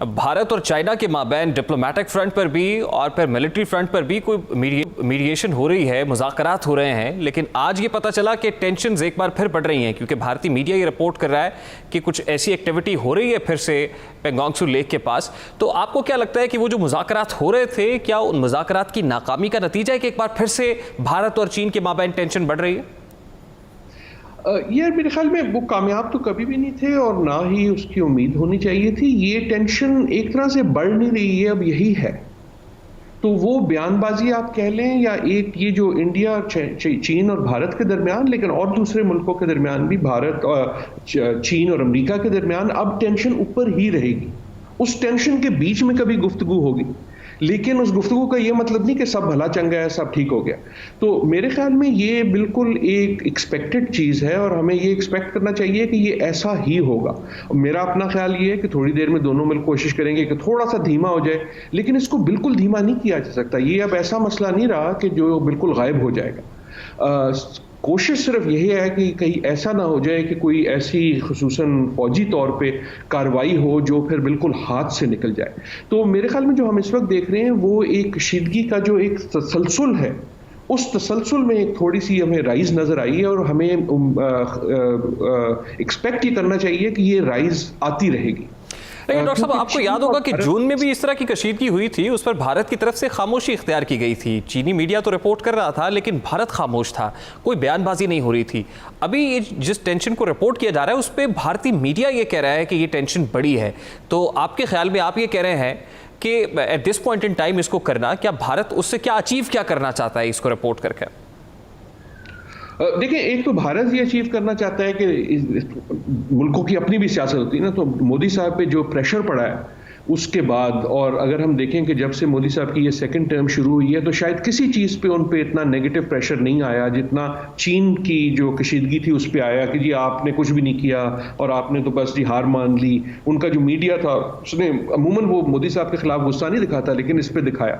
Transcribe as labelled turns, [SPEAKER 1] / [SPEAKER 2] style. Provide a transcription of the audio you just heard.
[SPEAKER 1] भारत और चाइना के माबैन diplomatic front पर भी और फिर मिलिट्री फ्रंट पर भी कोई मीडिएशन हो रही है, मुज़ाकरात हो रहे हैं, लेकिन आज ये पता चला कि टेंशन्स एक बार फिर बढ़ रही हैं क्योंकि भारतीय मीडिया ये रिपोर्ट कर रहा है कि कुछ ऐसी एक्टिविटी हो रही है फिर से पेंगोंग त्सू लेक के पास। तो आपको क्या लगता है कि वो जो मुज़ाकरात हो रहे थे, क्या उन मुज़ाकरात की नाकामी का नतीजा है कि एक बार फिर से भारत और चीन के माबैन टेंशन बढ़ रही है?
[SPEAKER 2] यार मेरे ख्याल में वो कामयाब तो कभी भी नहीं थे और ना ही उसकी उम्मीद होनी चाहिए थी। ये टेंशन एक तरह से बढ़ नहीं रही है, अब यही है। तो वो बयानबाजी आप कह लें या एक ये जो इंडिया, चीन और भारत के दरमियान, लेकिन और दूसरे मुल्कों के दरमियान भी, भारत और चीन और अमेरिका के दरमियान अब टेंशन ऊपर ही रहेगी। उस टेंशन के बीच में कभी गुफ्तगू होगी, लेकिन उस गुफ्तगू का ये मतलब नहीं कि सब भला चंगा है, सब ठीक हो गया। तो मेरे ख्याल में ये बिल्कुल एक एक्सपेक्टेड चीज़ है और हमें ये एक्सपेक्ट करना चाहिए कि ये ऐसा ही होगा। मेरा अपना ख्याल ये है कि थोड़ी देर में दोनों मिलकर कोशिश करेंगे कि थोड़ा सा धीमा हो जाए, लेकिन इसको बिल्कुल धीमा नहीं किया जा सकता। ये अब ऐसा मसला नहीं रहा कि जो बिल्कुल गायब हो जाएगा। कोशिश सिर्फ यही है कि कहीं ऐसा ना हो जाए कि कोई ऐसी खुसूसन फौजी तौर पे कार्रवाई हो जो फिर बिल्कुल हाथ से निकल जाए। तो मेरे ख्याल में जो हम इस वक्त देख रहे हैं वो एक कशीदगी का जो एक तसलसल है, उस तसलसल में एक थोड़ी सी हमें राइज नजर आई है और हमें एक्सपेक्ट ये करना चाहिए कि ये राइज आती रहेगी।
[SPEAKER 1] लेकिन डॉक्टर साहब, आपको याद होगा कि जून में भी इस तरह की कशीदगी हुई थी, उस पर भारत की तरफ से खामोशी इख्तियार की गई थी। चीनी मीडिया तो रिपोर्ट कर रहा था लेकिन भारत खामोश था, कोई बयानबाजी नहीं हो रही थी। अभी ये जिस टेंशन को रिपोर्ट किया जा रहा है उस पर भारतीय मीडिया ये कह रहा है कि ये टेंशन बड़ी है। तो आपके ख्याल में आप ये कह रहे हैं कि at this point in time इसको करना, क्या भारत उससे क्या अचीव क्या करना चाहता है इसको रिपोर्ट करके?
[SPEAKER 2] देखिए, एक तो भारत ये अचीव करना चाहता है कि मुल्कों की अपनी भी सियासत होती है ना, तो मोदी साहब पे जो प्रेशर पड़ा है उसके बाद, और अगर हम देखें कि जब से मोदी साहब की ये सेकंड टर्म शुरू हुई है तो शायद किसी चीज़ पे उन पे इतना नेगेटिव प्रेशर नहीं आया जितना चीन की जो कशीदगी थी उस पे आया कि जी आपने कुछ भी नहीं किया और आपने तो बस जी हार मान ली। उनका जो मीडिया था उसने अमूमन वो मोदी साहब के खिलाफ गुस्सा नहीं दिखाता, लेकिन इस पे दिखाया।